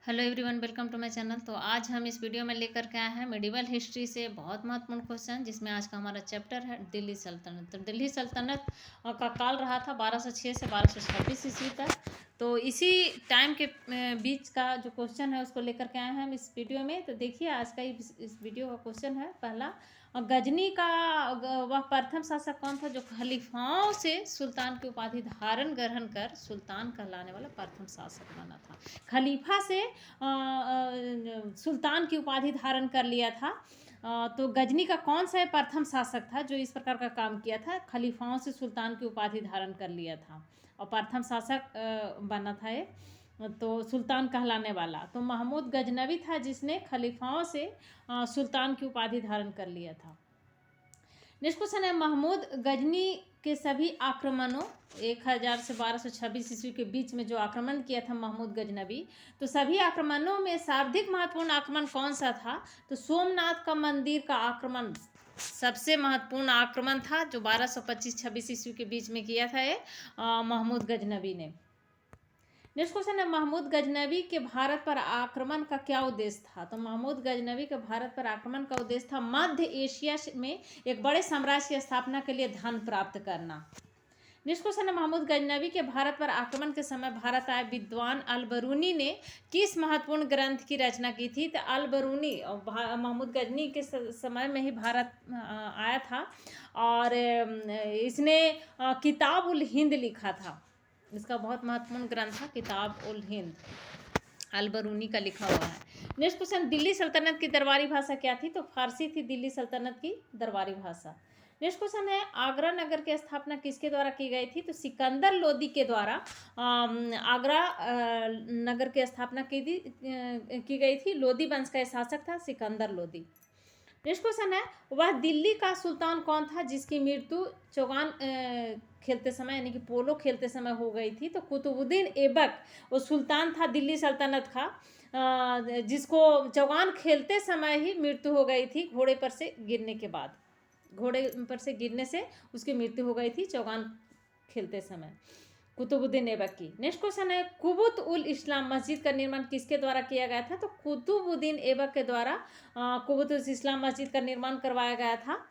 Hello everyone, welcome to my channel. तो आज हम इस वीडियो में लेकर के आए हैं मेडिवल हिस्ट्री से बहुत महत्वपूर्ण क्वेश्चन, जिसमें आज का हमारा चैप्टर है दिल्ली सल्तनत। तो दिल्ली सल्तनत का काल रहा था 1206 से 1226 ईस्वी तक। तो इसी टाइम के बीच का जो क्वेश्चन है उसको लेकर के आए हैं हम इस वीडियो में। तो देखिए, आज का इस वीडियो का क्वेश्चन है पहला, गजनी का वह प्रथम शासक कौन था जो खलीफाओं से सुल्तान की उपाधि धारण ग्रहण कर सुल्तान कहलाने वाला प्रथम शासक बना था। खलीफा से सुल्तान की उपाधि धारण कर लिया था। तो गजनी का कौन सा प्रथम शासक था जो इस प्रकार का काम किया था, खलीफाओं से सुल्तान की उपाधि धारण कर लिया था और प्रथम शासक बना था ये, तो सुल्तान कहलाने वाला। तो महमूद गजनवी था जिसने खलीफाओं से सुल्तान की उपाधि धारण कर लिया था। नेक्स्ट क्वेश्चन है, महमूद गजनी के सभी आक्रमणों 1000 से 1226 ईस्वी के बीच में जो आक्रमण किया था महमूद गजनवी, तो सभी आक्रमणों में सर्वाधिक महत्वपूर्ण आक्रमण कौन सा था? तो सोमनाथ का मंदिर का आक्रमण सबसे महत्वपूर्ण आक्रमण था, जो 1225-26 ईस्वी के बीच में किया था ये महमूद गजनवी ने। नेक्स्ट क्वेश्चन है, महमूद गजनवी के भारत पर आक्रमण का क्या उद्देश्य था? तो महमूद गजनवी के भारत पर आक्रमण का उद्देश्य था मध्य एशिया में एक बड़े साम्राज्य की स्थापना के लिए धन प्राप्त करना। नेक्स्ट क्वेश्चन है, महमूद गजनवी के भारत पर आक्रमण के समय भारत आए विद्वान अल-बरूनी ने किस महत्वपूर्ण ग्रंथ की रचना की थी? तो अल-बरूनी महमूद गजनी के समय में ही भारत आया था और इसने किताब उल हिंद लिखा था। इसका बहुत महत्वपूर्ण ग्रंथ था किताब उल हिंद, अल-बरूनी का लिखा हुआ है। नेक्स्ट क्वेश्चन, दिल्ली सल्तनत की दरबारी भाषा क्या थी? तो फारसी थी दिल्ली सल्तनत की दरबारी भाषा। नेक्स्ट क्वेश्चन है, आगरा नगर की स्थापना किसके द्वारा की गई थी? तो सिकंदर लोदी के द्वारा आगरा नगर की स्थापना की गई थी। लोदी वंश का शासक था सिकंदर लोदी। नेक्स्ट क्वेश्चन है, वह दिल्ली का सुल्तान कौन था जिसकी मृत्यु चौगान खेलते समय यानी कि पोलो खेलते समय हो गई थी? तो कुतुबुद्दीन ऐबक वो सुल्तान था दिल्ली सल्तनत का, जिसको चौगान खेलते समय ही मृत्यु हो गई थी। घोड़े पर से गिरने से उसकी मृत्यु हो गई थी चौगान खेलते समय, कुतुबुद्दीन ऐबक की। नेक्स्ट क्वेश्चन है, कुबुत उल इस्लाम मस्जिद का निर्माण किसके द्वारा किया गया था? तो कुतुबुद्दीन ऐबक के द्वारा कुबुत उल इस्लाम मस्जिद का निर्माण करवाया गया था।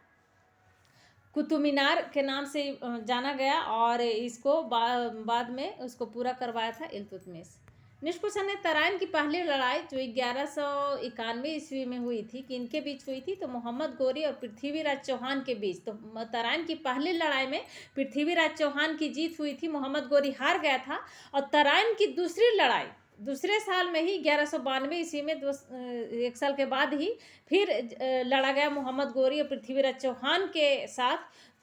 कुतुब मीनार के नाम से जाना गया और इसको बाद में उसको पूरा करवाया था इल्तुतमिश। नेक्स्ट क्वेश्चन है, तराइन की पहली लड़ाई जो 1191 ईस्वी में हुई थी, किनके बीच हुई थी? तो मोहम्मद गोरी और पृथ्वीराज चौहान के बीच। तो तराइन की पहली लड़ाई में पृथ्वीराज चौहान की जीत हुई थी, मोहम्मद गोरी हार गया था। और तराइन की दूसरी लड़ाई दूसरे साल में ही 1192 ईस्वी में एक साल के बाद ही फिर लड़ा गया मोहम्मद गोरी और पृथ्वीराज चौहान के साथ,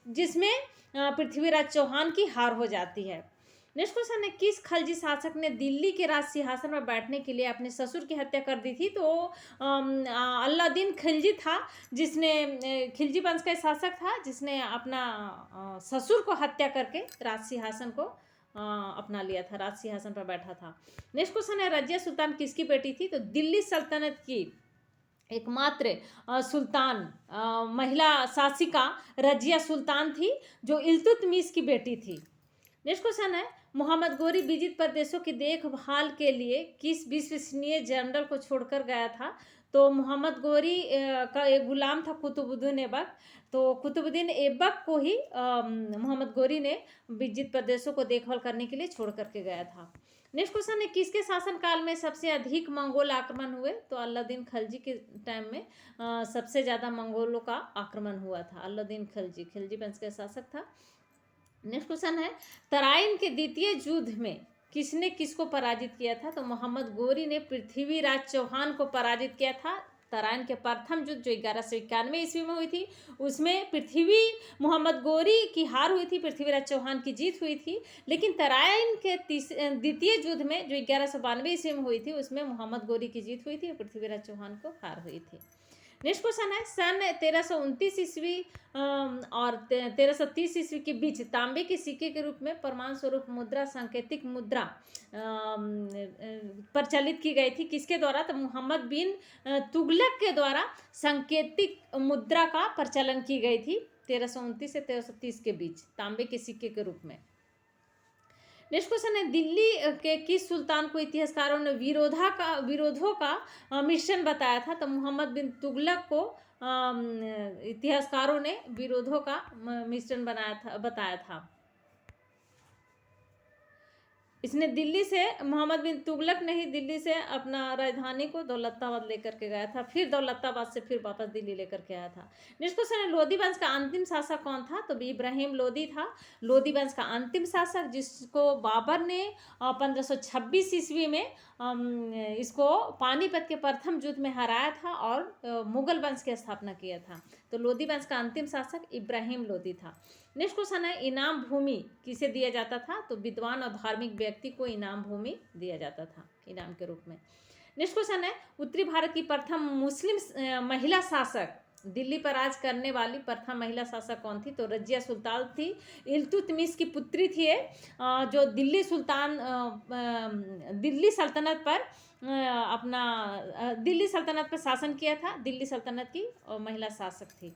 जिसमें पृथ्वीराज चौहान की हार हो जाती है। नेक्स्ट क्वेश्चन है, किस खलजी शासक ने दिल्ली के राज सिंहासन पर बैठने के लिए अपने ससुर की हत्या कर दी थी? तो अलाउद्दीन खिलजी था, जिसने खिलजी वंश का शासक था, जिसने अपना ससुर को हत्या करके राज सिंहासन को अपना लिया था, राज सिंहासन पर बैठा था। नेक्स्ट क्वेश्चन है, रजिया सुल्तान किसकी बेटी थी? तो दिल्ली सल्तनत की एकमात्र सुल्तान महिला शासिका रजिया सुल्तान थी, जो इल्तुतमिश की बेटी थी। नेक्स्ट क्वेश्चन है, मोहम्मद गोरी विजित प्रदेशों की देखभाल के लिए किस विश्वसनीय जनरल को छोड़कर गया था? तो मोहम्मद गोरी का एक गुलाम था कुतुबुद्दीन ऐबक, तो कुतुबुद्दीन ऐबक को ही मोहम्मद गोरी ने विजित प्रदेशों को देखभाल करने के लिए छोड़ करके गया था। नेक्स्ट क्वेश्चन है, किसके शासनकाल में सबसे अधिक मंगोल आक्रमण हुए? तो अलाउद्दीन खिलजी के टाइम में सबसे ज़्यादा मंगोलों का आक्रमण हुआ था। अलाउद्दीन खिलजी वंश का शासक था। नेक्स्ट क्वेश्चन है, तराइन के द्वितीय युद्ध में किसने किसको पराजित किया था? तो मोहम्मद गोरी ने पृथ्वीराज चौहान को पराजित किया था। तराइन के प्रथम युद्ध जो 1191 ईस्वी में हुई थी, उसमें मोहम्मद गोरी की हार हुई थी, पृथ्वीराज चौहान की जीत हुई थी। लेकिन तराइन के द्वितीय युद्ध में जो 1192 ईस्वी में हुई थी, उसमें मोहम्मद गोरी की जीत हुई थी और पृथ्वीराज चौहान को हार हुई थी। नेक्स्ट क्वेश्चन है, सन 1329 ईस्वी और 1330 ईस्वी के बीच तांबे के सिक्के के रूप में प्रमाण स्वरूप मुद्रा, सांकेतिक मुद्रा प्रचलित की गई थी। किसके द्वारा? तो मोहम्मद बिन तुगलक के द्वारा सांकेतिक मुद्रा का प्रचलन की गई थी 1329 से 1330 के बीच तांबे के सिक्के के रूप में। नेक्स्ट क्वेश्चन है, दिल्ली के किस सुल्तान को इतिहासकारों ने विरोधों का मिश्रण बताया था? तो मोहम्मद बिन तुगलक को इतिहासकारों ने विरोधों का मिश्रण बताया था। इसने दिल्ली से, मोहम्मद बिन तुगलक ने ही दिल्ली से अपना राजधानी को दौलताबाद लेकर के गया था, फिर दौलताबाद से फिर वापस दिल्ली लेकर के आया था। नेक्स्ट क्वेश्चन है, लोधी वंश का अंतिम शासक कौन था? तो इब्राहिम लोधी था लोधी वंश का अंतिम शासक, जिसको बाबर ने 1526 ईस्वी में इसको पानीपत के प्रथम युद्ध में हराया था और मुगल वंश की स्थापना किया था। तो लोधी वंश का अंतिम शासक इब्राहिम लोधी था। नेक्स्ट क्वेश्चन है, इनाम भूमि किसे दिया जाता था? तो विद्वान और धार्मिक व्यक्ति को इनाम भूमि दिया जाता था इनाम के रूप में। नेक्स्ट क्वेश्चन है, उत्तरी भारत की प्रथम मुस्लिम महिला शासक, दिल्ली पर राज करने वाली प्रथम महिला शासक कौन थी? तो रजिया सुल्तान थी। इल्तुतमिश की पुत्री थी ये, जो दिल्ली सल्तनत पर शासन किया था, दिल्ली सल्तनत की महिला शासक थी।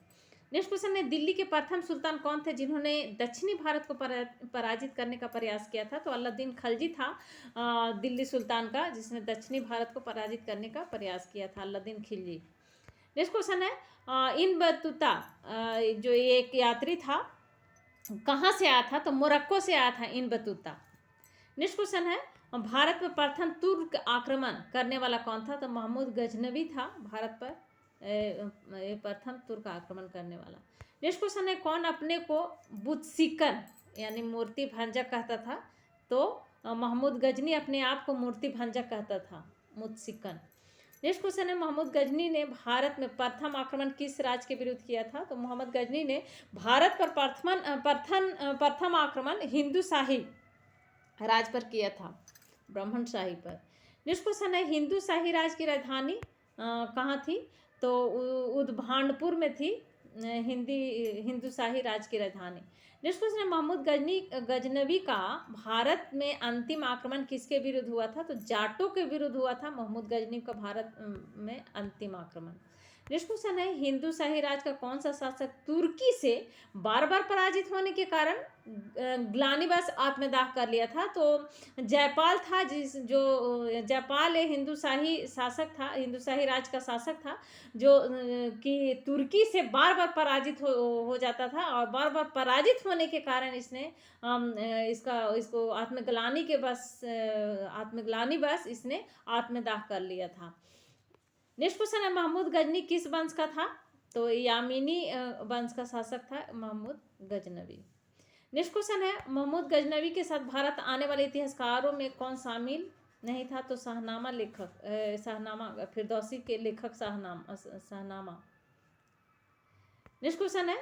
नेक्स्ट क्वेश्चन है, दिल्ली के प्रथम सुल्तान कौन थे जिन्होंने दक्षिणी भारत को पराजित करने का प्रयास किया था? तो अलाउद्दीन खिलजी था दिल्ली सुल्तान का, जिसने दक्षिणी भारत को पराजित करने का प्रयास किया था, अलाउद्दीन खिलजी। नेक्स्ट क्वेश्चन है, इब्न बतूता जो एक यात्री था, कहाँ से आया था? तो मोरक्को से आया था इब्न बतूता। नेक्स्ट क्वेश्चन है, भारत में प्रथम तुर्क आक्रमण करने वाला कौन था? तो महमूद गजनवी था भारत पर प्रथम तुर्क आक्रमण करने वाला। नेक्स्ट क्वेश्चन है, कौन अपने को बुतसिकन यानी मूर्ति भंजक कहता था? तो महमूद गजनी अपने आप को मूर्ति भंजक कहता था, मुतसिकन। नेक्स्ट क्वेश्चन है, मोहम्मद गजनी ने भारत में प्रथम आक्रमण किस राज्य के विरुद्ध किया था? तो मोहम्मद गजनी ने भारत पर प्रथम आक्रमण हिंदू शाही राज पर किया था, ब्राह्मण शाही पर। नेक्स्ट क्वेश्चन है, हिंदू शाही राज की राजधानी कहाँ थी? तो उदभांडपुर में थी हिंदू शाही राज की राजधानी। नेक्स्ट क्वेश्चन है, महमूद गजनवी का भारत में अंतिम आक्रमण किसके विरुद्ध हुआ था? तो जाटों के विरुद्ध हुआ था महमूद गजनवी का भारत में अंतिम आक्रमण। नेक्स्ट क्वेश्चन है, हिंदू शाही राज का कौन सा शासक तुर्की से बार बार पराजित होने के कारण ग्लानिवश आत्मदाह कर लिया था? तो जयपाल था, जयपाल हिंदू शाही शासक था, हिंदू शाही राज का शासक था, जो कि तुर्की से बार बार पराजित हो जाता था, और बार बार पराजित होने के कारण इसने इसको आत्मग्लानी बस इसने आत्मदाह कर लिया था। नेक्स्ट क्वेश्चन है, महमूद गजनी किस वंश का था? तो यामीनी वंश का शासक था महमूद गजनवी। नेक्स्ट क्वेश्चन है, महमूद गजनवी के साथ भारत आने वाले इतिहासकारों में कौन शामिल नहीं था? तो शाहनामा फिरदौसी के लेखक शाहनामा। नेक्स्ट क्वेश्चन है,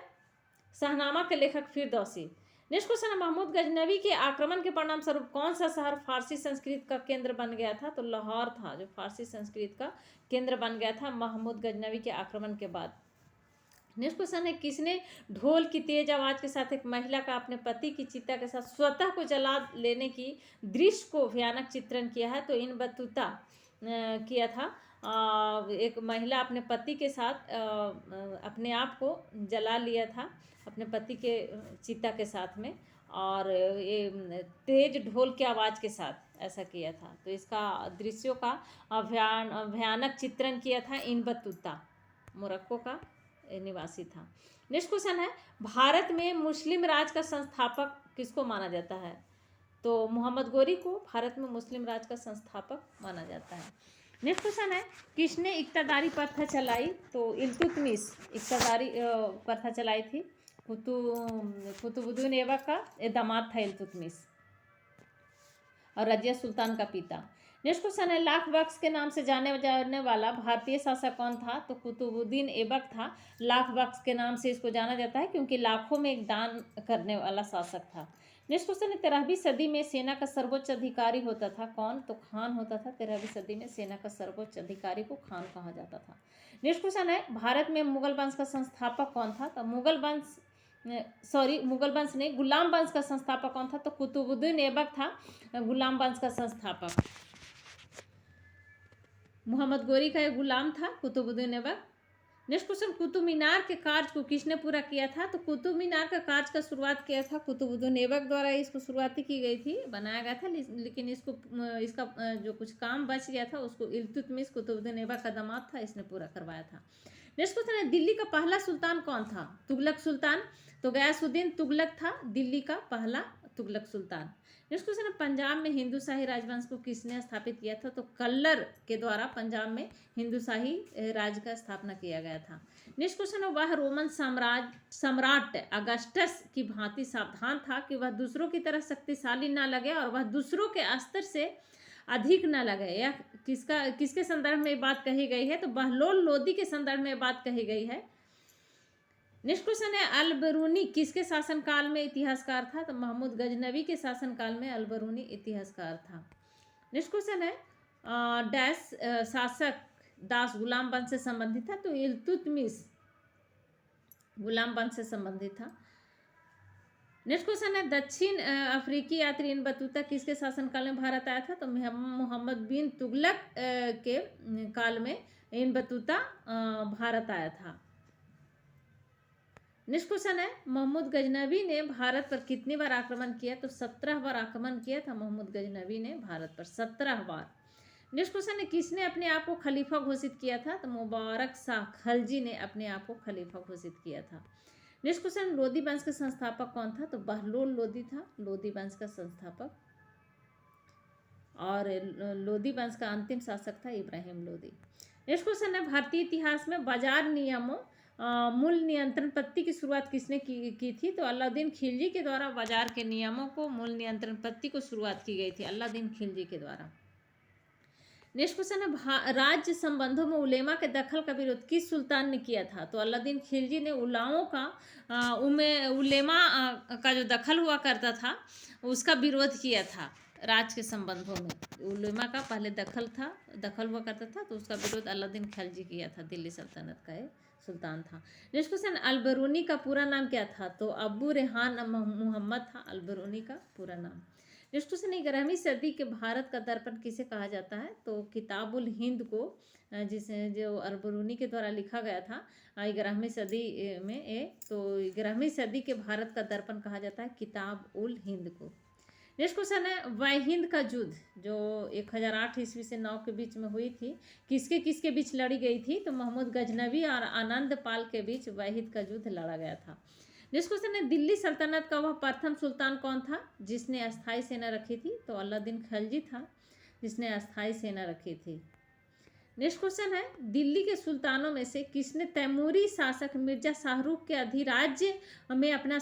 शाहनामा के लेखक फिरदौसी। नेक्स्ट क्वेश्चन है, महमूद गजनवी के आक्रमण के परिणाम स्वरूप कौन सा शहर फारसी संस्कृत का केंद्र बन गया था? तो लाहौर था, जो फारसी संस्कृत का केंद्र बन गया था महमूद गजनवी के आक्रमण के बाद। नेक्स्ट क्वेश्चन है, किसने ढोल की तेज आवाज के साथ एक महिला का अपने पति की चिता के साथ स्वतः को जला लेने की दृश्य को भयानक चित्रण किया है? तो इब्न बतूता किया था। एक महिला अपने पति के साथ अपने आप को जला लिया था अपने पति के चिता के साथ में, और ये तेज ढोल की आवाज़ के साथ ऐसा किया था। तो इसका दृश्यों का भयानक चित्रण किया था इब्न बतूता, मोरक्को का निवासी था। नेक्स्ट क्वेश्चन है, भारत में मुस्लिम राज का संस्थापक किसको माना जाता है? तो मोहम्मद गोरी को भारत में मुस्लिम राज का संस्थापक माना जाता है। नेक्स्ट क्वेश्चन है, किसने इक्तादारी प्रथा चलाई? तो इल्तुतमिश इक्तादारी प्रथा चलाई थी, कुतुबुद्दीन ऐबक का दामाद था इल्तुतमिश, और रजिया सुल्तान का पिता। नेक्स्ट क्वेश्चन है, लाख बख्श के नाम से जाने वाला भारतीय शासक कौन था? तो कुतुबुद्दीन ऐबक था। लाख बख्श के नाम से इसको जाना जाता है क्योंकि लाखों में एक दान करने वाला शासक था। नेक्स्ट क्वेश्चन है, 13वीं सदी में सेना का सर्वोच्च अधिकारी होता था कौन? तो खान होता था। 13वीं सदी में सेना का सर्वोच्च अधिकारी को खान कहा जाता था। नेक्स्ट क्वेश्चन है, भारत में मुगल वंश का संस्थापक कौन था? तो मुगल वंश नहीं, गुलाम वंश का संस्थापक कौन था? तो कुतुबुद्दीन ऐबक था गुलाम वंश का संस्थापक। मोहम्मद गोरी का एक गुलाम था कुतुबुद्दीन ऐबक, नेक्स्ट क्वेश्चन, कुतुब मीनार के कार्य को किसने पूरा किया था? तो कुतुब मीनार का कार्य का शुरुआत किया था कुतुबुद्दीन ऐबक द्वारा। इसको शुरुआती की गई थी, बनाया गया था, लेकिन इसका जो कुछ काम बच गया था उसको इल्तुतमिश कुतुबुद्दीन ऐबक का दामाद था, इसने पूरा करवाया था। नेक्स्ट क्वेश्चन है, दिल्ली का पहला सुल्तान कौन था? तुगलक सुल्तान। तो गयासुद्दीन तुगलक था दिल्ली का पहला तुगलक सुल्तान। नेक्स्ट क्वेश्चन है, पंजाब में हिंदू शाही राजवंश को किसने स्थापित किया था? तो कल्लर के द्वारा पंजाब में हिंदू शाही राज का स्थापना किया गया था। नेक्स्ट क्वेश्चन है, वह रोमन सम्राट अगस्टस की भांति सावधान था कि वह दूसरों की तरह शक्तिशाली न लगे और वह दूसरों के स्तर से अधिक न लगे। यह किसके संदर्भ में बात कही गई है? तो बहलोल लोदी के संदर्भ में बात कही गई है। नेक्स्ट क्वेश्चन है, अल-बरूनी किसके शासनकाल में इतिहासकार था? तो महमूद गजनवी के शासनकाल में अल-बरूनी इतिहासकार था। नेक्स्ट क्वेश्चन है, डैश शासक दास गुलाम वंश से संबंधित था? तो इल्तुतमिश गुलाम वंश से संबंधित था। नेक्स्ट क्वेश्चन है, दक्षिण अफ्रीकी यात्री इब्न बतूता किसके शासनकाल में भारत आया था? तो मोहम्मद बिन तुगलक के काल में इब्न बतूता भारत आया था। नेक्स्ट क्वेश्चन है, महमूद गजनवी ने भारत पर कितनी बार आक्रमण किया? तो 17 बार आक्रमण किया था महमूद गजनवी ने भारत पर, 17 बार। नेक्स्ट क्वेश्चन है, किसने अपने आप को खलीफा घोषित किया था? तो मुबारक शाह खलजी ने अपने आप को खलीफा घोषित किया था। नेक्स्ट क्वेश्चन, लोदी वंश का संस्थापक कौन था? तो बहलोल लोदी था लोदी वंश का संस्थापक, और लोदी वंश का अंतिम शासक था इब्राहिम लोदी। नेक्स्ट क्वेश्चन है, भारतीय इतिहास में बाजार नियमों मूल नियंत्रण पत्ति की शुरुआत किसने की थी? तो अलाउद्दीन खिलजी के द्वारा बाजार के नियमों को मूल नियंत्रण पत्ति को शुरुआत की गई थी अलाउद्दीन खिलजी के द्वारा। नेक्स्ट क्वेश्चन है, राज्य संबंधों में उलेमा के दखल का विरोध किस सुल्तान ने किया था? तो अलाउद्दीन खिलजी ने उलेमा का जो दखल हुआ करता था उसका विरोध किया था। राज्य के संबंधों में उलेमा का पहले दखल हुआ करता था, तो उसका विरोध अलाउद्दीन खिलजी किया था, दिल्ली सल्तनत का सुल्तान था। नेक्स्ट क्वेश्चन, अल-बरूनी का पूरा नाम क्या था? तो अबू रेहान मोहम्मद था अल-बरूनी का पूरा नाम। नेक्स्ट क्वेश्चन, 11वीं सदी के भारत का दर्पण किसे कहा जाता है? तो किताबुल हिंद को, जो अल-बरूनी के द्वारा लिखा गया था 11वीं सदी में, तो 11वीं सदी के भारत का दर्पण कहा जाता है किताब उल हिंद को। नेक्स्ट क्वेश्चन है, वाहिंद का युद्ध जो 1008 ईस्वी से 9 के बीच में हुई थी, किसके किसके बीच लड़ी गई थी? तो महमूद गजनवी और आनंद पाल के बीच वाहिद का युद्ध लड़ा गया था। नेक्स्ट क्वेश्चन है, दिल्ली सल्तनत का वह प्रथम सुल्तान कौन था जिसने अस्थायी सेना रखी थी? तो अलाउद्दीन खिलजी था जिसने अस्थायी सेना रखी थी। नेक्स्ट क्वेश्चन है, दिल्ली के सुल्तानों में से किसने तैमूरी शासक मिर्जा शाहरुख के अधिराज्य में अपना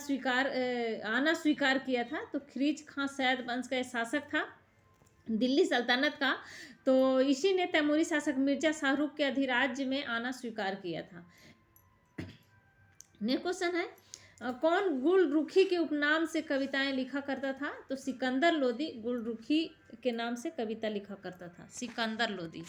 आना स्वीकार किया था? तो खिरीज खां सैयद वंश का शासक था दिल्ली सल्तनत का, तो इसी ने तैमूरी शासक मिर्जा शाहरुख के अधिराज्य में आना स्वीकार किया था। नेक्स्ट क्वेश्चन है, कौन गुलरुखी के उपनाम से कविताएं लिखा करता था? तो सिकंदर लोदी गुलरुखी के नाम से कविता लिखा करता था, सिकंदर लोदी।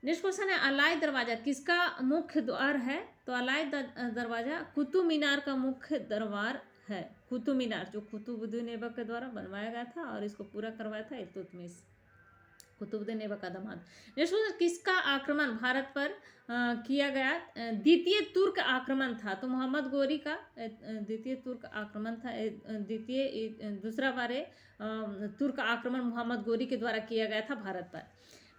नेक्स्ट क्वेश्चन है, अलाई दरवाजा किसका मुख्य द्वार है? तो अलाई दरवाजा कुतुब मीनार का मुख्य दरबार है। कुतुब मीनार जो कुतुबुद्दीन ऐबक के द्वारा बनवाया गया था और इसको पूरा करवाया था इल्तुतमिश कुतुबुद्दीन ऐबक का दामाद। नेक्स्ट क्वेश्चन, किसका आक्रमण भारत पर किया गया? द्वितीय तुर्क आक्रमण था। तो मोहम्मद गोरी का द्वितीय तुर्क आक्रमण था। दूसरा बार तुर्क आक्रमण मोहम्मद गोरी के द्वारा किया गया था भारत पर।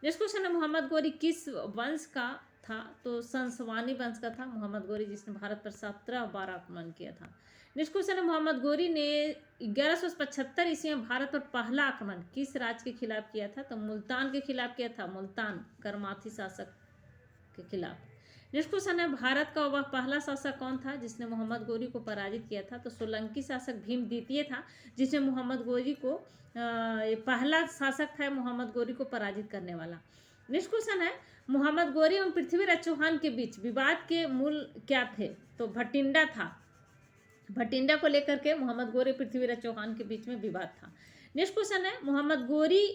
नेक्स्ट क्वेश्चन है, मोहम्मद गोरी किस वंश का था? तो संसवानी वंश का था मोहम्मद गोरी, जिसने भारत पर 17 बार आक्रमण किया था। नेक्स्ट क्वेश्चन है, मोहम्मद गोरी ने 1175 ईस्वी में भारत पर पहला आक्रमण किस राज्य के खिलाफ किया था? तो मुल्तान के खिलाफ किया था, मुल्तान करमाथी शासक के खिलाफ। नेक्स्ट क्वेश्चन है, भारत का वह पहला शासक कौन था जिसने मोहम्मद गोरी को पराजित किया था? तो सोलंकी शासक भीम द्वितीय था जिसने मोहम्मद गोरी को पहला शासक था मोहम्मद गोरी को पराजित करने वाला। नेक्स्ट क्वेश्चन है, मोहम्मद गोरी एवं पृथ्वीराज चौहान के बीच विवाद के मूल क्या थे? तो भटिंडा था। भटिंडा को लेकर के मोहम्मद गोरी पृथ्वीराज चौहान के बीच में विवाद था। नेक्स्ट क्वेश्चन है, मोहम्मद गोरी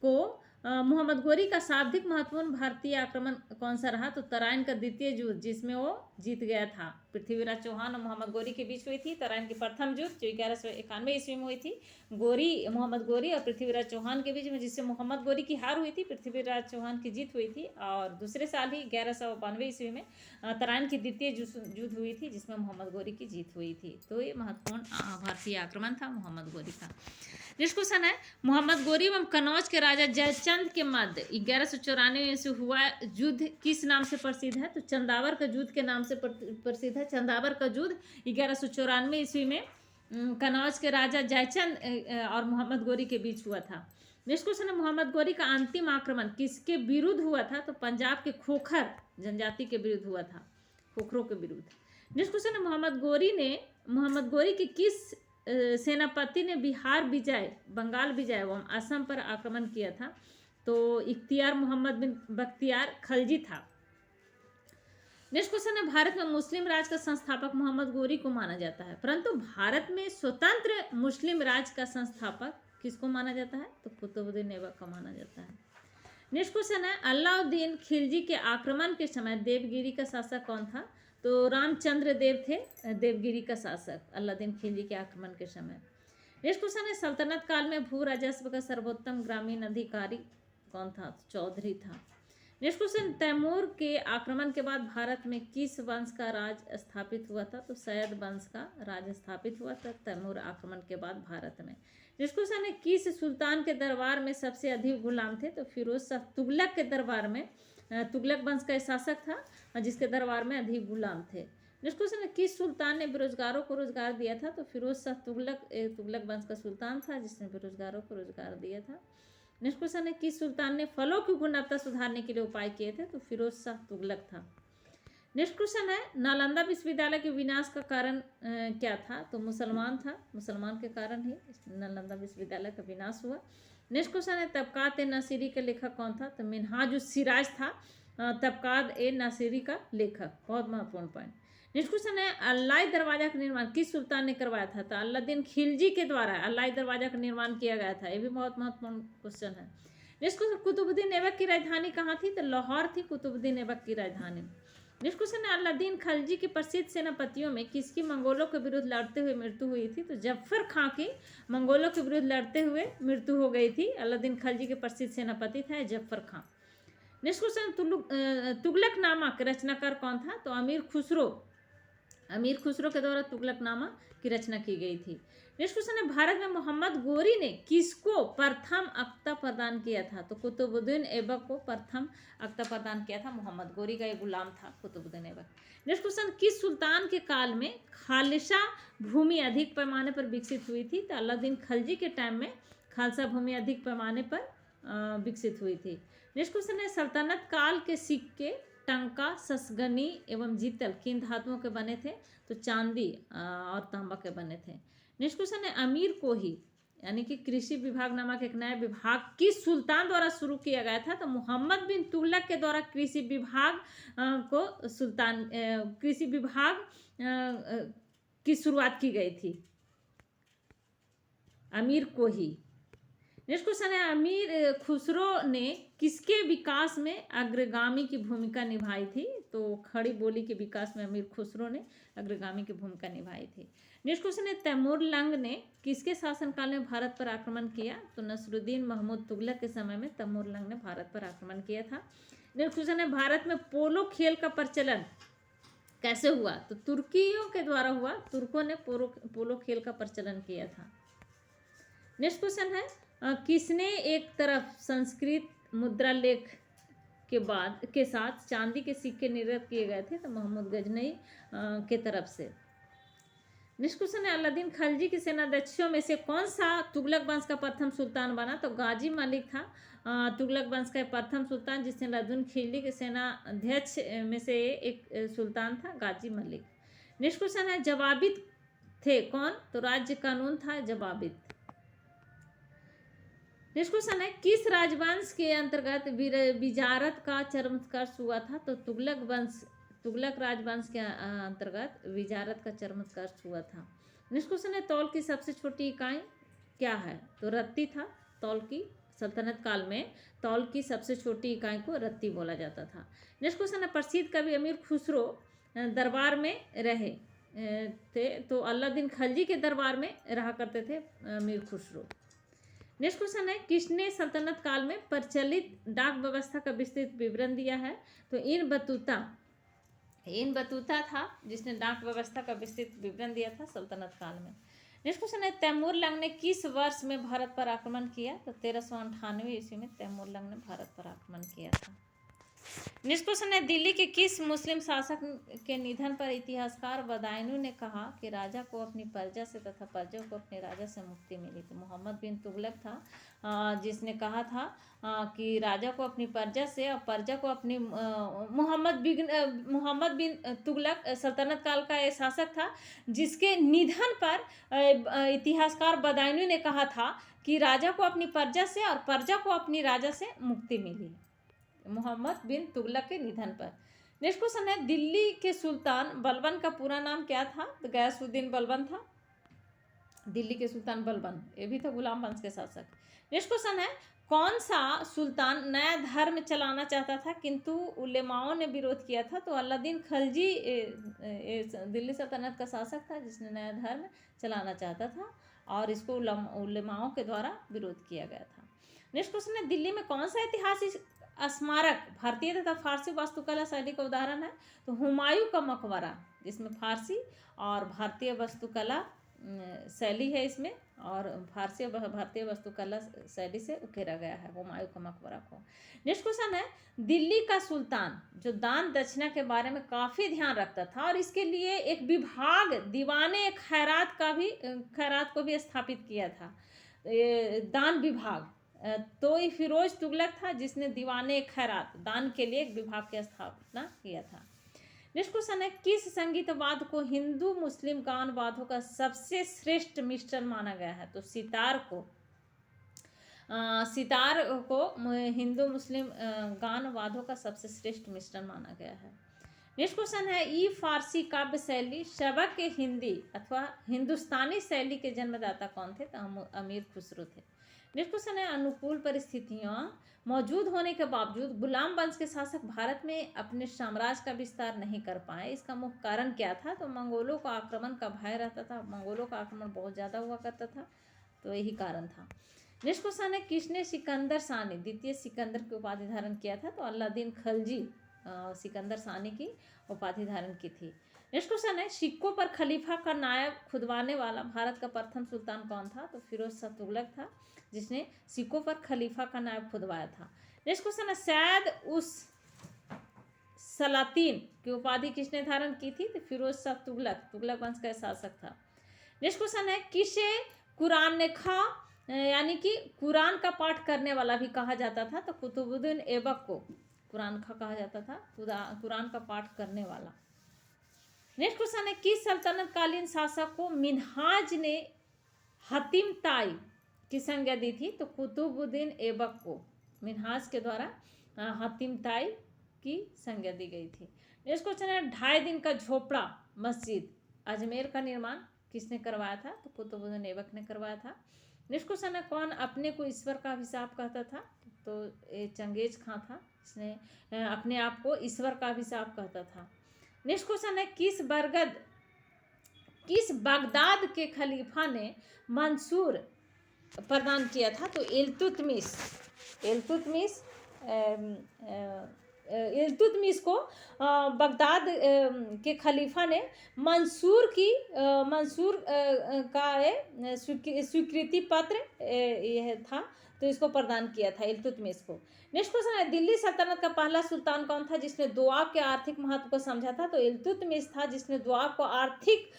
को मोहम्मद गोरी का शाब्दिक महत्वपूर्ण भारतीय आक्रमण कौन सा रहा? तो तराइन का द्वितीय युद्ध, जिसमें वो जीत गया था। पृथ्वीराज चौहान और मोहम्मद गोरी के बीच हुई थी तराइन की प्रथम युद्ध, जो 1191 ईस्वी में हुई थी। मोहम्मद गोरी और पृथ्वीराज चौहान के बीच में, जिससे मोहम्मद गोरी की हार हुई थी, पृथ्वीराज चौहान की जीत हुई थी। और दूसरे साल ही 1192 ईस्वी में तराइन की द्वितीय युद्ध हुई थी, जिसमें मोहम्मद गोरी की जीत हुई थी। तो ये महत्वपूर्ण भारतीय आक्रमण था मोहम्मद गोरी का। नेक्स्ट क्वेश्चन है, मोहम्मद गोरी एवं कन्नौज के राजा जयचंद के मध्य 1194 से हुआ युद्ध किस नाम से प्रसिद्ध है? तो चंदावर का युद्ध के नाम से प्रसिद्ध है। चंदावर का युद्ध 1194 ईस्वी में कन्नौज के राजा जयचंद और मोहम्मद गोरी के बीच हुआ था। नेक्स्ट क्वेश्चन है, मोहम्मद गोरी का अंतिम आक्रमण किसके विरुद्ध हुआ था? तो पंजाब के खोखर जनजाति के विरुद्ध हुआ था, खोखरों के विरुद्ध। नेक्स्ट क्वेश्चन है, मोहम्मद गोरी की किस सेनापति ने बिहार विजय, बंगाल विजय एवं असम पर आक्रमण किया था? तो इख्तियार मोहम्मद बिन बख्तियार खलजी था। नेक्स्ट क्वेश्चन है, भारत में मुस्लिम राज का संस्थापक मोहम्मद गोरी को माना जाता है, परंतु भारत में स्वतंत्र मुस्लिम राज का संस्थापक किसको माना जाता है? तो कुतुबुद्दीन ऐबक को माना जाता है। नेक्स्ट क्वेश्चन है, अलाउद्दीन खिलजी के आक्रमण के समय देवगिरी का शासक कौन था? तो रामचंद्र देव थे देवगिरी का शासक अलाउद्दीन खिलजी के आक्रमण के समय। नेक्स्ट क्वेश्चन है, सल्तनत काल में भू राजस्व का सर्वोत्तम ग्रामीण अधिकारी कौन था? चौधरी था। नेक्स्ट क्वेश्चन, तैमूर के आक्रमण के बाद भारत में किस वंश का राज स्थापित हुआ था? तो सैयद वंश का राज स्थापित हुआ था तैमूर आक्रमण के बाद भारत में। नेक्स्ट क्वेश्चन है, किस सुल्तान के दरबार में सबसे अधिक गुलाम थे? तो फिरोज शाह तुगलक के दरबार में, तुगलक वंश का शासक था जिसके दरबार में अधिक गुलाम थे। नेक्स्ट क्वेश्चन है, किस सुल्तान ने बेरोजगारों को रोजगार दिया था? तो फिरोज शाह तुगलक वंश का सुल्तान था जिसने बेरोजगारों को रोजगार दिया था। नेक्स्ट क्वेश्चन है, किस सुल्तान ने फलों की गुणवत्ता सुधारने के लिए उपाय किए थे? तो फिरोज शाह तुगलक था। नेक्स्ट क्वेश्चन है, नालंदा विश्वविद्यालय के विनाश का कारण क्या था? तो मुसलमान था, मुसलमान के कारण ही नालंदा विश्वविद्यालय का विनाश हुआ। नेक्स्ट क्वेश्चन है, तबकात ए नासिरी का लेखक कौन था? तो मिनहाजुस सिराज था तबकात ए नासिरी का लेखक। बहुत महत्वपूर्ण पॉइंट। नेक्स्ट क्वेश्चन है, अल्लाई दरवाजा का निर्माण किस सुल्तान ने करवाया था? तो अलाउद्दीन खिलजी के द्वारा अल्लाई दरवाजा का निर्माण किया गया था। ये भी बहुत महत्वपूर्ण क्वेश्चन है। नेक्स्ट क्वेश्चन, कुतुबुद्दीन ऐबक की राजधानी कहाँ थी? तो लाहौर थी कुतुबुद्दीन ऐबक की राजधानी। नेक्स्ट क्वेश्चन है, अलाउद्दीन खिलजी के प्रसिद्ध सेनापतियों में किसकी मंगोलों के विरुद्ध लड़ते हुए मृत्यु हुई थी? तो जफर खां की मंगोलों के विरुद्ध लड़ते हुए मृत्यु हो गई थी। अलाउद्दीन खिलजी के प्रसिद्ध सेनापति था जफर खां। नेक्स्ट क्वेश्चन, तुगलकनामा के रचनाकार कौन था? तो अमीर खुसरो के द्वारा तुगलकनामा की रचना की गई थी। नेक्स्ट क्वेश्चन है, भारत में मोहम्मद गोरी ने किसको प्रथम अख्ता प्रदान किया था? तो कुतुबुद्दीन ऐबक को प्रथम अख्ता प्रदान किया था। मोहम्मद गोरी का एक गुलाम था कुतुबुद्दीन ऐबक। नेक्स्ट क्वेश्चन, किस सुल्तान के काल में खालसा भूमि अधिक पैमाने पर विकसित हुई थी? तो अलाउद्दीन खिलजी के टाइम में खालसा भूमि अधिक पैमाने पर विकसित हुई थी। नेक्स्ट क्वेश्चन है, सल्तनत काल के सिक्के टंका, ससगनी एवं जीतल किन धातुओं के बने थे? तो चांदी और तांबा के बने थे। नेक्स्ट क्वेश्चन है, अमीर कोही यानी कि कृषि विभाग नामक एक नया विभाग किस सुल्तान द्वारा शुरू किया गया था? तो मोहम्मद बिन तुगलक के द्वारा कृषि विभाग की शुरुआत की गई थी। अमीर कोही। नेक्स्ट क्वेश्चन है, अमीर खुसरो ने किसके विकास में अग्रगामी की भूमिका निभाई थी? तो खड़ी बोली के विकास में अमीर खुसरो ने अग्रगामी की भूमिका निभाई थी। नेक्स्ट क्वेश्चन है, तैमूर लंग ने किसके शासनकाल में भारत पर आक्रमण किया? तो नसरुद्दीन महमूद तुगलक के समय में तैमूर लंग ने भारत पर आक्रमण किया था। नेक्स्ट क्वेश्चन है, भारत में पोलो खेल का प्रचलन कैसे हुआ? तो तुर्कियों के द्वारा हुआ। तुर्कों ने पोलो खेल का प्रचलन किया था। नेक्स्ट क्वेश्चन है, किसने एक तरफ संस्कृत मुद्रा लेख के साथ चांदी के सिक्के निर्गत किए गए थे? तो मोहम्मद गजनई के तरफ से। नेक्स्ट क्वेश्चन है, अलाउद्दीन खिलजी के सेनाध्यक्षों में से कौन सा तुगलक वंश का प्रथम सुल्तान बना? तो गाजी मलिक था तुगलक वंश का प्रथम सुल्तान, जिसने अलाउद्दीन खिलजी के सेनाध्यक्ष में से एक सुल्तान था गाजी मलिक। नेक्स्ट क्वेश्चन है, जवाबित थे कौन? तो राज्य कानून था जवाबित। नेक्स्ट क्वेश्चन है, किस राजवंश के अंतर्गत विजारत का चरमोत्कर्ष हुआ था? तो तुगलक राजवंश के अंतर्गत विजारत का चरमोत्कर्ष हुआ था। नेक्स्ट क्वेश्चन है, तौल की सबसे छोटी इकाई क्या है? तो रत्ती था तौल की सल्तनत काल में तौल की सबसे छोटी इकाई को रत्ती बोला जाता था। नेक्स्ट क्वेश्चन है, प्रसिद्ध कवि अमीर खुसरो दरबार में रहे थे, तो अलाउद्दीन खिलजी के दरबार में रहा करते थे अमीर खुसरो। नेक्स्ट क्वेश्चन है, किसने सल्तनत काल में प्रचलित डाक व्यवस्था का विस्तृत विवरण दिया है? तो इन बतूता था जिसने डाक व्यवस्था का विस्तृत विवरण दिया था सल्तनत काल में। नेक्स्ट क्वेश्चन है, तैमूर लंग ने किस वर्ष में भारत पर आक्रमण किया? तो 1398 ईस्वी में तैमूर लंग ने भारत पर आक्रमण किया था। नेक्स्ट क्वेश्चन है, दिल्ली के किस मुस्लिम शासक के निधन पर इतिहासकार बदायूं ने कहा कि राजा को अपनी प्रजा से तथा प्रजा को अपने राजा से मुक्ति मिली? तो मोहम्मद बिन तुगलक था जिसने कहा था कि राजा को अपनी प्रजा से और प्रजा को अपनी मोहम्मद बिन तुगलक सल्तनत काल का एक शासक था जिसके निधन पर इतिहासकार बदायूं ने कहा था कि राजा को अपनी प्रजा से और प्रजा को अपनी राजा से मुक्ति मिली, मोहम्मद बिन तुगलक के निधन पर। नेक्स्ट क्वेश्चन है, दिल्ली के सुल्तान बलबन का पूरा नाम क्या था? तो गयासुद्दीन बलबन था दिल्ली के सुल्तान बलबन, ये भी था गुलाम वंश के शासक। नेक्स्ट क्वेश्चन है, कौन सा सुल्तान नया धर्म चलाना चाहता था किंतु उलेमाओं ने विरोध किया था? तो अलाउद्दीन खिलजी दिल्ली सल्तनत का शासक था जिसने नया धर्म चलाना चाहता था और इसको उलेमाओं के द्वारा विरोध किया गया था। नेक्स्ट क्वेश्चन है, दिल्ली में कौन सा ऐतिहासिक स्मारक भारतीय तथा फारसी वास्तुकला शैली का उदाहरण है? तो हुमायूं का मकबरा, जिसमें फारसी और भारतीय वास्तुकला शैली है इसमें, और फारसी और भारतीय वास्तुकला शैली से उकेरा गया है हुमायूं का मकबरा को। नेक्स्ट क्वेश्चन है, दिल्ली का सुल्तान जो दान दक्षिणा के बारे में काफ़ी ध्यान रखता था और इसके लिए एक विभाग दीवाने खैरात को भी स्थापित किया था, दान विभाग। तो ये फिरोज तुगलक था जिसने दीवाने खैरात दान के लिए एक विभाग की स्थापना किया था। नेक्स्ट क्वेश्चन है, किस संगीत वाद्य को हिंदू मुस्लिम गान वाद्यों का सबसे श्रेष्ठ मिश्रण माना गया है? तो सितार को हिंदू मुस्लिम गान वाद्यों का सबसे श्रेष्ठ मिश्रण माना गया है। नेक्स्ट क्वेश्चन है, ई फारसी काव्य शैली शबक के हिंदी अथवा हिंदुस्तानी शैली के जन्मदाता कौन थे? तो अमीर खुसरो थे। नेक्स्ट क्वेश्चन है, अनुकूल परिस्थितियां मौजूद होने के बावजूद गुलाम वंश के शासक भारत में अपने साम्राज्य का विस्तार नहीं कर पाए, इसका मुख्य कारण क्या था? तो मंगोलों का आक्रमण का भय रहता था, मंगोलों का आक्रमण बहुत ज़्यादा हुआ करता था, तो यही कारण था। नेक्स्ट क्वेश्चन है, किसने सिकंदर सानी द्वितीय सिकंदर की उपाधि धारण किया था? तो अलाउद्दीन खिलजी सिकंदर सानी की उपाधि धारण की थी। नेक्स्ट क्वेश्चन है, सिक्कों पर खलीफा का नायब खुदवाने वाला भारत का प्रथम सुल्तान कौन था? तो फिरोज शाह तुगलक था जिसने सिक्कों पर खलीफा का नायब खुदवाया था। नेक्स्ट क्वेश्चन है, सैयद उस सलातीन की उपाधि किसने धारण की थी? तो फिरोज शाह तुगलक वंश का शासक था। नेक्स्ट क्वेश्चन है, किसे कुरान ने खा यानी कि कुरान का पाठ करने वाला भी कहा जाता था? तो कुतुबुद्दीन ऐबक को कुरान खा कहा जाता था, कुरान का पाठ करने वाला। नेक्स्ट क्वेश्चन है, किस सल्तनत कालीन शासक को मिन्हाज ने हतीम ताई की संज्ञा दी थी? तो कुतुबुद्दीन ऐबक को मिन्हाज के द्वारा हतीम ताई की संज्ञा दी गई थी। नेक्स्ट क्वेश्चन है, 2.5 दिन का झोपड़ा मस्जिद अजमेर का निर्माण किसने करवाया था? तो कुतुबुद्दीन ऐबक ने करवाया था। नेक्स्ट क्वेश्चन है, कौन अपने को ईश्वर का अभिशाप कहता था? तो ये चंगेज खां था, इसने अपने आप को ईश्वर का अभिशाप कहता था। नेक्स्ट क्वेश्चन है, किस बगदाद के खलीफा ने मंसूर प्रदान किया था? तो इल्तुतमिश को बगदाद के खलीफा ने मंसूर का स्वीकृति पत्र यह था, तो इसको प्रदान किया था इल्तुतमिश को। नेक्स्ट क्वेश्चन है, दिल्ली सल्तनत का पहला सुल्तान कौन था जिसने दोआब के आर्थिक महत्व को समझा था? तो इल्तुतमिश था जिसने दोआब को आर्थिक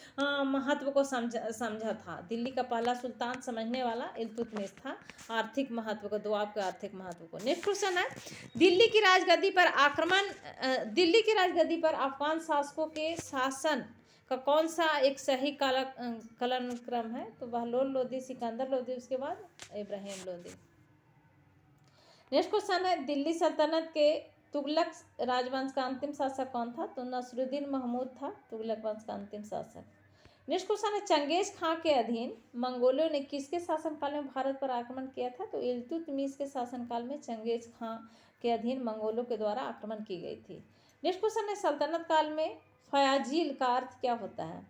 महत्व को समझा था। दिल्ली का पहला सुल्तान समझने वाला इल्तुतमिश था, आर्थिक महत्व को, दोआब के आर्थिक महत्व को। नेक्स्ट क्वेश्चन है, दिल्ली की राजगद्दी पर अफगान शासकों के शासन का कौन सा एक सही कालक्रम है? तो बहलोल लोदी, सिकंदर लोदी, उसके बाद इब्राहिम लोदी। नेक्स्ट क्वेश्चन है, दिल्ली सल्तनत के तुगलक राजवंश का अंतिम शासक कौन था? तो नसरुद्दीन महमूद था तुगलक वंश का अंतिम शासक। नेक्स्ट क्वेश्चन है, चंगेज खां के अधीन मंगोलों ने किसके शासनकाल में भारत पर आक्रमण किया था? तो इल्तुतमिश के शासनकाल में चंगेज खां के अधीन मंगोलों के द्वारा आक्रमण की गई थी। नेक्स्ट क्वेश्चन है, सल्तनत काल में फयाजील का अर्थ क्या होता है?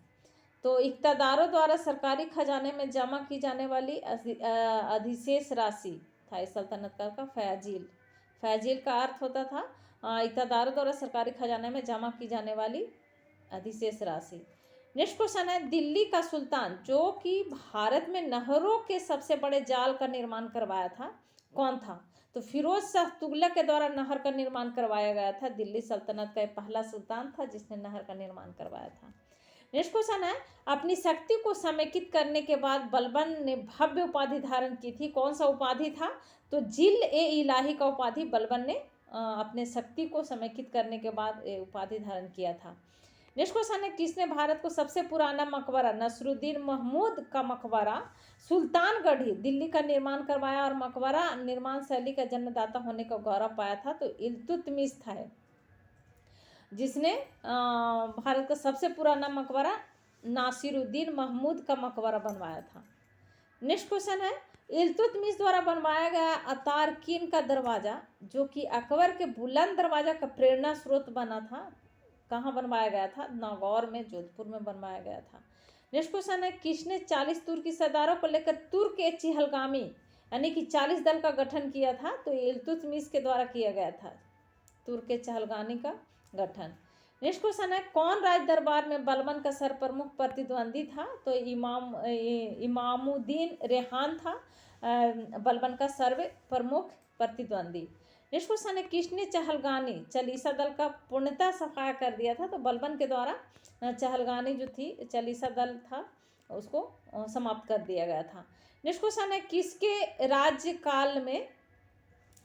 तो इक़्तिदारों द्वारा सरकारी खजाने में जमा की जाने वाली अधिशेष राशि था इस सल्तनत काल का फयाजील। फयाजील का अर्थ होता था इक़्तिदारों द्वारा सरकारी खजाने में जमा की जाने वाली अधिशेष राशि। नेक्स्ट क्वेश्चन है, दिल्ली का सुल्तान जो कि भारत में नहरों के सबसे बड़े जाल का निर्माण करवाया था, कौन था? तो फिरोज शाह तुगलक के द्वारा नहर का निर्माण करवाया गया था। दिल्ली सल्तनत का पहला सुल्तान था जिसने नहर का निर्माण करवाया था। नेक्स्ट क्वेश्चन है, अपनी शक्ति को समेकित करने के बाद बलबन ने भव्य उपाधि धारण की थी, कौन सा उपाधि था? तो जिल ए इलाही का उपाधि बलबन ने अपने शक्ति को समेकित करने के बाद उपाधि धारण किया था। नेक्स्ट क्वेश्चन है, किसने भारत को सबसे पुराना मकबरा नसरुद्दीन महमूद का मकबरा सुल्तानगढ़ी दिल्ली का निर्माण करवाया और मकबरा निर्माण शैली का जन्मदाता होने का गौरव पाया था? तो इल्तुतमिश था जिसने भारत का सबसे पुराना मकबरा नासिरुद्दीन महमूद का मकबरा बनवाया था। नेक्स्ट क्वेश्चन है, इल्तुतमिश द्वारा बनवाया गया अतारकीन का दरवाजा जो कि अकबर के बुलंद दरवाजा का प्रेरणा स्रोत बना था, कहाँ बनवाया गया था? नागौर में, जोधपुर में बनवाया गया था। नेक्स्ट क्वेश्चन है, किसने 40 तुर्की सरदारों को लेकर तुर्क ए चिहलगामी यानी कि 40 दल का गठन किया था? तो इल्तुतमिश के द्वारा किया गया था तुर्क ए चिहलगामी का गठन। नेक्स्ट क्वेश्चन है, कौन राज दरबार में बलबन का सर प्रमुख प्रतिद्वंदी था? तो इमामुद्दीन रेहान था बलबन का सर्व प्रमुख प्रतिद्वंदी। नेक्स्ट क्वेश्चन है, किसने चहलगानी चालीसा दल का पूर्णतः सफाया कर दिया था? तो बलबन के द्वारा चहलगानी जो थी चालीसा दल था उसको समाप्त कर दिया गया था। नेक्स्ट क्वेश्चन है, किसके राज्यकाल में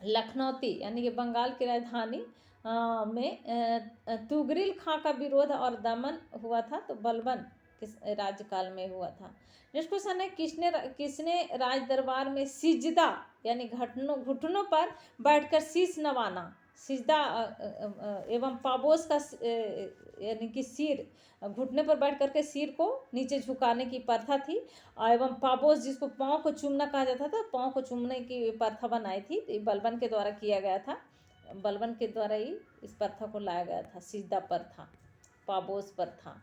लखनौती यानी कि बंगाल की राजधानी में तुगरिल खां का विरोध और दमन हुआ था? तो बलबन किस राज्यकाल में हुआ था। नेक्स्ट क्वेश्चन है, किसने राज दरबार में सिजदा यानी घुटनों पर बैठकर शीश नवाना सिजदा एवं पाबोस का यानी कि सिर घुटने पर बैठ करके सिर को नीचे झुकाने की प्रथा थी एवं पाबोस जिसको पाँव को चूमना कहा जाता था, पाँव को चूमने की प्रथा बनाई थी। तो बलबन के द्वारा किया गया था, बलबन के द्वारा ही इस प्रथा को लाया गया था, सिजदा प्रथा, पाबोस प्रथा।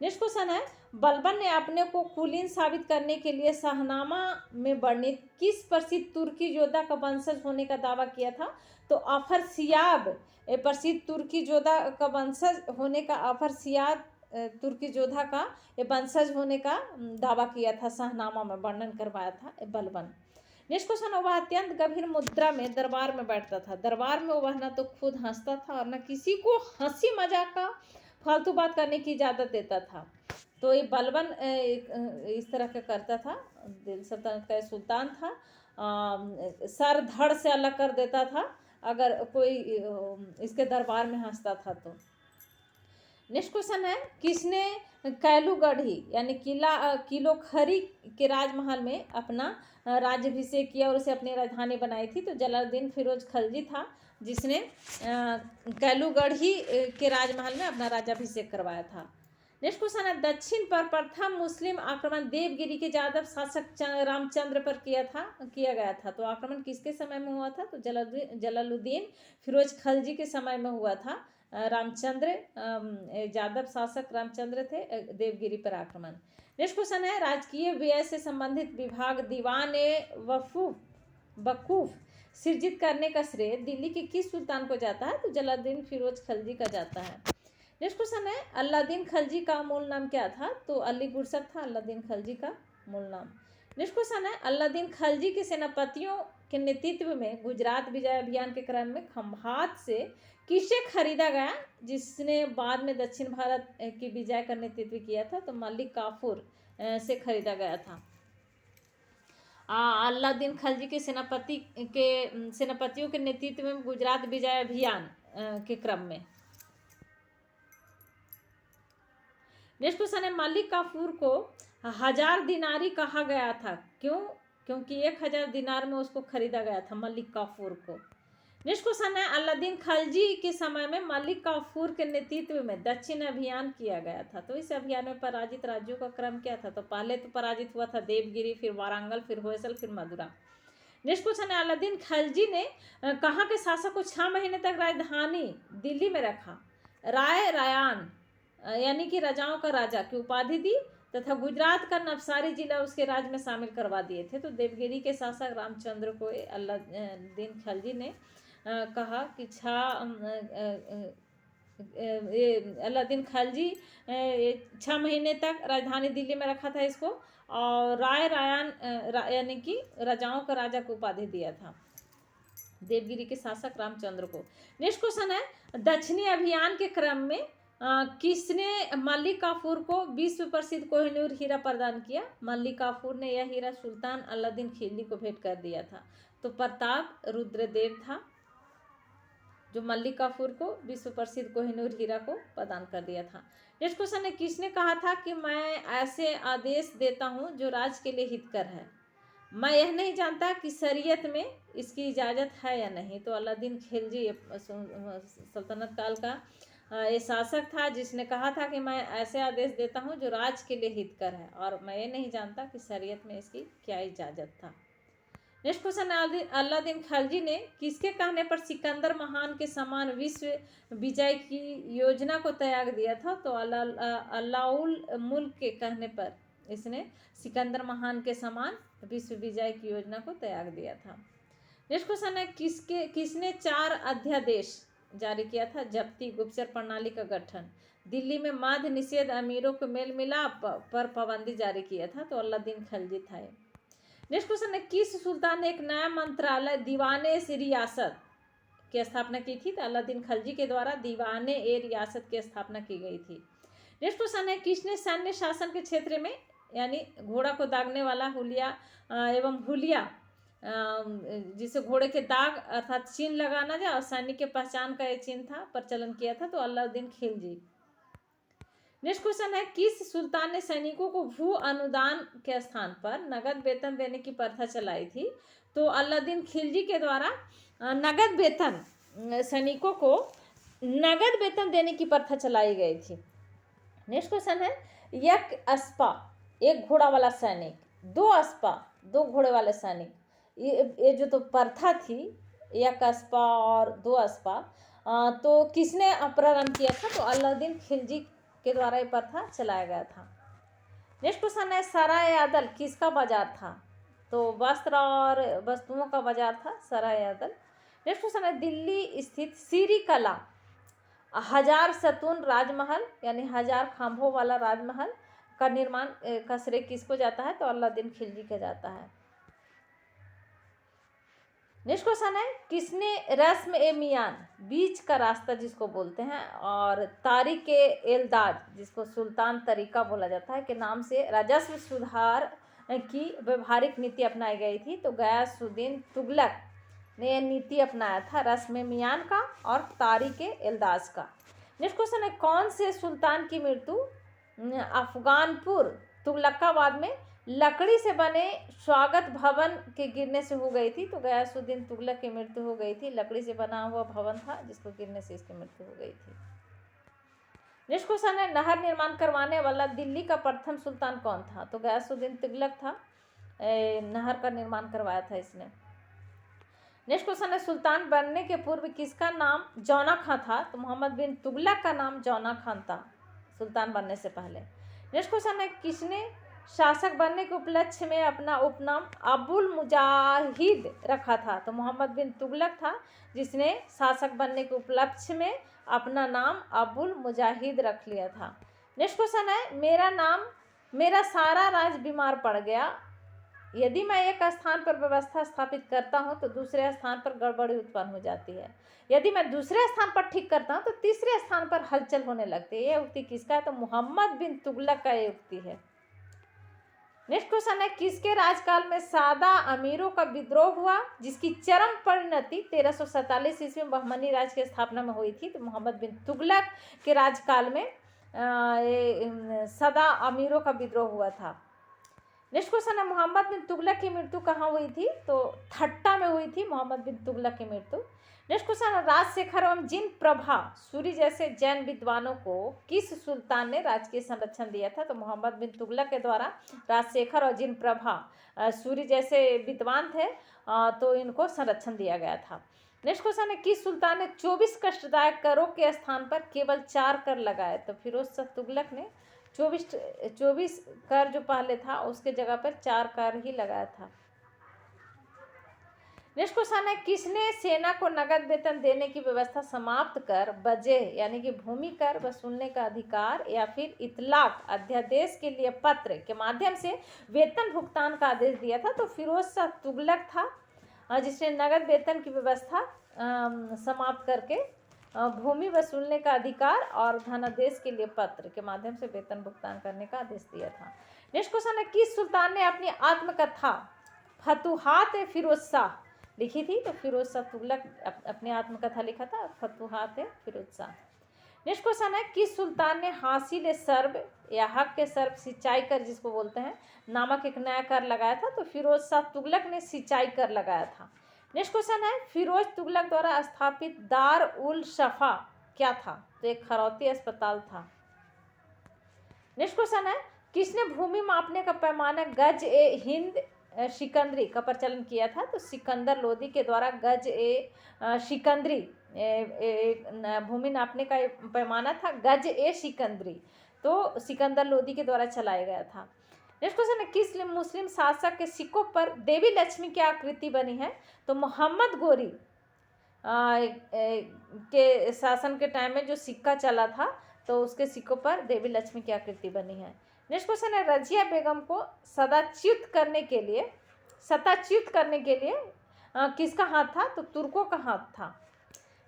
नेक्स्ट क्वेश्चन है, बलबन ने अपने को कुलीन साबित करने के लिए शाहनामा में वर्णित किस प्रसिद्ध तुर्की योद्धा का वंशज होने का दावा किया था? तो अफरसियाब प्रसिद्ध तुर्की योद्धा का वंशज होने का अफरसियाब तुर्की योद्धा का वंशज होने का दावा किया था, शाहनामा में वर्णन करवाया था बलबन। नेक्स्ट क्वेश्चन, वह अत्यंत गंभीर मुद्रा में दरबार में बैठता था। दरबार में वह न तो खुद हंसता था और न किसी को हंसी मजाक का फालतू बात करने की इजाज़त देता था। तो ये बलबन इस तरह का करता था। दिल्ली सल्तनत का सुल्तान था, सर धड़ से अलग कर देता था अगर कोई इसके दरबार में हंसता था तो। नेक्स्ट क्वेश्चन है, किसने कैलूगढ़ी यानी किलोखरी के राजमहल में अपना राज्याभिषेक किया और उसे अपनी राजधानी बनाई थी? तो जलालुद्दीन फिरोज खलजी था जिसने कैलूगढ़ी के राजमहल में अपना राज्याभिषेक करवाया था। नेक्स्ट क्वेश्चन है, दक्षिण पर प्रथम मुस्लिम आक्रमण देवगिरी के यादव शासक रामचंद्र पर किया गया था। तो आक्रमण किसके समय में हुआ था? तो जलालुद्दीन फिरोज खलजी के समय में हुआ था। रामचंद्र यादव शासक रामचंद्र थे, देवगिरी पर आक्रमण। नेक्स्ट क्वेश्चन है, राजकीय व्यय से संबंधित विभाग दीवान वकूफ सृजित करने का श्रेय दिल्ली के किस सुल्तान को जाता है? तो जलालुद्दीन फिरोज खलजी का जाता है। नेक्स्ट क्वेश्चन है, अलाउद्दीन खलजी का मूल नाम क्या था? तो अली गुरसत था अलाउद्दीन खलजी का मूल नाम। नेक्स्ट क्वेश्चन है, अलाउद्दीन खलजी के सेनापतियों के नेतृत्व में गुजरात विजय अभियान के क्रम में खंभात से किसे खरीदा गया जिसने बाद में दक्षिण भारत की विजय का नेतृत्व किया था? तो मलिक काफूर से खरीदा गया था। अलाउद्दीन खलजी के सेनापतियों के नेतृत्व में गुजरात विजय अभियान के क्रम में। नेक्स्ट क्वेश्चन है, मलिक काफूर को 1000 दिनारी कहा गया था, क्यों? क्योंकि 1000 दिनार में उसको खरीदा गया था मलिक काफूर को। नेक्स्ट क्वेश्चन है, अलादीन खलजी के समय में मलिक काफूर के नेतृत्व में दक्षिण अभियान किया गया था। तो इस अभियान में पराजित राज्यों का क्रम क्या था? तो पहले तो पराजित हुआ था देवगिरी, फिर वारंगल, फिर होयसल, फिर मदुरा। नेक्स्ट क्वेश्चन है, अलादीन खलजी ने कहाँ के शासक को 6 महीने तक राजधानी दिल्ली में रखा? राय रायान यानी कि राजाओं का राजा की उपाधि दी तथा गुजरात का नवसारी जिला उसके राज में शामिल करवा दिए थे। तो देवगिरी के शासक रामचंद्र को अलादीन खलजी ने कहा कि अलादीन खलजी 6 महीने तक राजधानी दिल्ली में रखा था इसको, और राय रायान यानी कि राजाओं का राजा को उपाधि दिया था देवगिरी के शासक रामचंद्र को। नेक्स्ट क्वेश्चन है, दक्षिणी अभियान के क्रम में किसने मलिक काफूर को विश्व प्रसिद्ध कोहिनूर हीरा प्रदान किया? मलिक काफूर ने यह हीरा सुल्तान अलादीन खिलजी को भेंट कर दिया था। तो प्रताप रुद्रदेव था जो मलिक काफूर को विश्व प्रसिद्ध कोहिनूर हीरा को प्रदान कर दिया था। नेक्स्ट क्वेश्चन है, किसने कहा था कि मैं ऐसे आदेश देता हूं जो राज्य के लिए हितकर है? मैं यह नहीं जानता कि शरीयत में इसकी इजाज़त है या नहीं। तो अलादीन खिलजी सल्तनत काल का ये शासक था जिसने कहा था कि मैं ऐसे आदेश देता हूं जो राज्य के लिए हितकर है, और मैं ये नहीं जानता कि शरीयत में इसकी क्या इजाज़त था। नेक्स्ट क्वेश्चन, अलादीन खलजी ने किसके कहने पर सिकंदर महान के समान विश्व विजय की योजना को त्याग दिया था? तो अलाउल मुल्क के कहने पर इसने सिकंदर महान के समान विश्व विजय की योजना को त्याग दिया था। नेक्स्ट क्वेश्चन है, किसने 4 अध्यादेश जारी किया था? जब्ती, गुप्तचर प्रणाली का गठन, दिल्ली में मद्य निषेध, अमीरों को मेल मिलाप पर पाबंदी जारी किया था। तो अलादीन खलजी था। नेक्स्ट क्वेश्चन है, किस सुल्तान ने एक नया मंत्रालय दीवाने ए रियासत की स्थापना की थी? तो अलादीन खलजी के द्वारा दीवाने ए रियासत की स्थापना की गई थी। नेक्स्ट क्वेश्चन है, किसने सैन्य शासन के क्षेत्र में यानी घोड़ा को दागने वाला हुलिया एवं हुलिया जिसे घोड़े के दाग अर्थात चिन्ह लगाना जाए और सैनिक के पहचान का ये चिन्ह था प्रचलन किया था? तो अलादीन खिलजी। नेक्स्ट क्वेश्चन है, किस सुल्तान ने सैनिकों को भू अनुदान के स्थान पर नगद वेतन देने की प्रथा चलाई थी? तो अलादीन खिलजी के द्वारा नगद वेतन सैनिकों को नगद वेतन देने की प्रथा चलाई गई थी। नेक्स्ट क्वेश्चन है, एक अस्पा एक घोड़ा वाला सैनिक, 2 अस्पा 2 घोड़े वाले सैनिक, ये जो तो प्रथा थी एक अस्पा और 2 अस्पा, तो किसने प्रारंभ किया था? तो अलादीन खिलजी के द्वारा ये प्रथा चलाया गया था। नेक्स्ट क्वेश्चन है, सराय आदल किसका बाजार था? तो वस्त्र और वस्तुओं का बाजार था सराय आदल। नेक्स्ट क्वेश्चन है, दिल्ली स्थित सीरी कला 1000 सतून राजमहल यानी 1000 खंभों वाला राजमहल का निर्माण का श्रेय किसको जाता है? तो अलादीन खिलजी को जाता है। नेक्स्ट क्वेश्चन है, किसने रस्म ए मियान बीच का रास्ता जिसको बोलते हैं और तारिक ए एलदाज जिसको सुल्तान तरीका बोला जाता है के नाम से राजस्व सुधार की व्यवहारिक नीति अपनाई गई थी? तो गयासुद्दीन तुगलक ने यह नीति अपनाया था रस्म ए मियान का और तारिक ए एलदाज का। नेक्स्ट क्वेश्चन है, कौन से सुल्तान की मृत्यु अफगानपुर तुगलकाबाद में लकड़ी से बने स्वागत भवन के गिरने से हो गई थी? तो गयासुद्दीन तुगलक की मृत्यु हो गई थी, लकड़ी से बना हुआ भवन था जिसको गिरने से इसकी मृत्यु हो गई थी। नेक्स्ट क्वेश्चन है, नहर निर्माण करवाने वाला दिल्ली का प्रथम सुल्तान कौन था? तो गयासुद्दीन तुगलक था, नहर का निर्माण करवाया था इसने। नेक्स्ट क्वेश्चन है, सुल्तान बनने के पूर्व किसका नाम जौना खां था? तो मोहम्मद बिन तुगलक का नाम जौना खान था सुल्तान बनने से पहले। नेक्स्ट क्वेश्चन है, किसने शासक बनने के उपलक्ष्य में अपना उपनाम अबुल मुजाहिद रखा था? तो मोहम्मद बिन तुगलक था जिसने शासक बनने के उपलक्ष्य में अपना नाम अबुल मुजाहिद रख लिया था। नेक्स्ट क्वेश्चन है, मेरा सारा राज बीमार पड़ गया, यदि मैं एक स्थान पर व्यवस्था स्थापित करता हूं तो दूसरे स्थान पर गड़बड़ी उत्पन्न हो जाती है, यदि मैं दूसरे स्थान पर ठीक करता हूं तो तीसरे स्थान पर हलचल होने लगती है। यह उक्ति किसका है? तो मोहम्मद बिन तुगलक का ये उक्ति है। नेक्स्ट क्वेश्चन है, किसके राजकाल में सादा अमीरों का विद्रोह हुआ जिसकी चरम परिणति 1347 ईस्वी में बहमनी राज की स्थापना में हुई थी? तो मोहम्मद बिन तुगलक के राजकाल में सादा अमीरों का विद्रोह हुआ था। नेक्स्ट क्वेश्चन है, मोहम्मद बिन तुगलक की मृत्यु कहाँ हुई थी? तो ठट्टा में हुई थी मोहम्मद बिन तुगलक की मृत्यु। नेक्स्ट क्वेश्चन है, राजशेखर एवं जिन प्रभा सूरी जैसे जैन विद्वानों को किस सुल्तान ने राजकीय संरक्षण दिया था? तो मोहम्मद बिन तुगलक के द्वारा राजशेखर और जिन प्रभा सूरी जैसे विद्वान थे, तो इनको संरक्षण दिया गया था। नेक्स्ट क्वेश्चन है, किस सुल्तान ने 24 कष्टदायक करों के स्थान पर केवल 4 कर लगाए? तो फिरोज शाह तुगलक ने 24 कर जो पहले था उसके जगह पर 4 कर ही लगाया था। नेक्स्ट क्वेश्चन है, किसने सेना को नगद वेतन देने की व्यवस्था समाप्त कर बजे यानी कि भूमि कर वसूलने का अधिकार या फिर इतलाक अध्यादेश के लिए पत्र के माध्यम से वेतन भुगतान का आदेश दिया था? तो फिरोज शाह तुगलक था जिसने नगद वेतन की व्यवस्था समाप्त करके भूमि वसूलने का अधिकार और धनादेश के लिए पत्र के माध्यम से वेतन भुगतान करने का आदेश दिया था। नेक्स्ट क्वेश्चन है, किस सुल्तान ने अपनी आत्मकथा फतुहात फिरोज शाह लिखी थी? तो फिरोज शाह तुगलक अपनी आत्मकथा लिखा था, फतुहात फिरोज शाह। नेक्स्ट क्वेश्चन है, किस सुल्तान ने हासिल सर्ब या हक के सर्ब सिंचाई कर जिसको बोलते हैं नामक एक नया कर लगाया था? तो फिरोज शाह तुगलक ने सिंचाई कर लगाया था। नेक्स्ट क्वेश्चन है, फिरोज तुगलक द्वारा स्थापित दार उल शफा क्या था? तो एक खरौती अस्पताल था। नेक्स्ट क्वेश्चन है, किसने भूमि मापने का पैमाना गज ए हिंद शिकंदरी का प्रचलन किया था? तो सिकंदर लोदी के द्वारा गज ए शिकंदरी भूमि नापने का पैमाना था गज ए शिकंदरी, तो सिकंदर लोदी के द्वारा चलाया गया था। नेक्स्ट क्वेश्चन है, किस मुस्लिम शासक के सिक्कों पर देवी लक्ष्मी की आकृति बनी है? तो मोहम्मद गोरी के शासन के टाइम में जो सिक्का चला था तो उसके सिक्कों पर देवी लक्ष्मी की आकृति बनी है। नेक्स्ट क्वेश्चन है, रजिया बेगम को सदाच्युत करने के लिए किसका हाथ था? तो तुर्कों का हाथ था।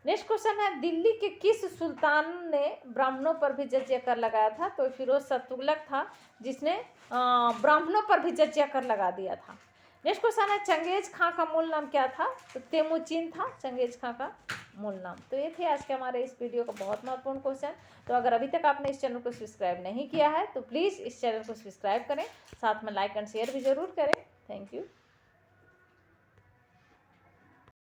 नेक्स्ट क्वेश्चन है, दिल्ली के किस सुल्तान ने ब्राह्मणों पर भी जजिया कर लगाया था? तो फिरोज शाह तुगलक था जिसने ब्राह्मणों पर भी जजिया कर लगा दिया था। नेक्स्ट क्वेश्चन है, चंगेज खां का मूल नाम क्या था? तो तेमुचिन था चंगेज खां का मूल नाम। तो ये थे आज के हमारे इस वीडियो का बहुत महत्वपूर्ण क्वेश्चन। तो अगर अभी तक आपने इस चैनल को सब्सक्राइब नहीं किया है तो प्लीज़ इस चैनल को सब्सक्राइब करें, साथ में लाइक एंड शेयर भी जरूर करें। Thank you.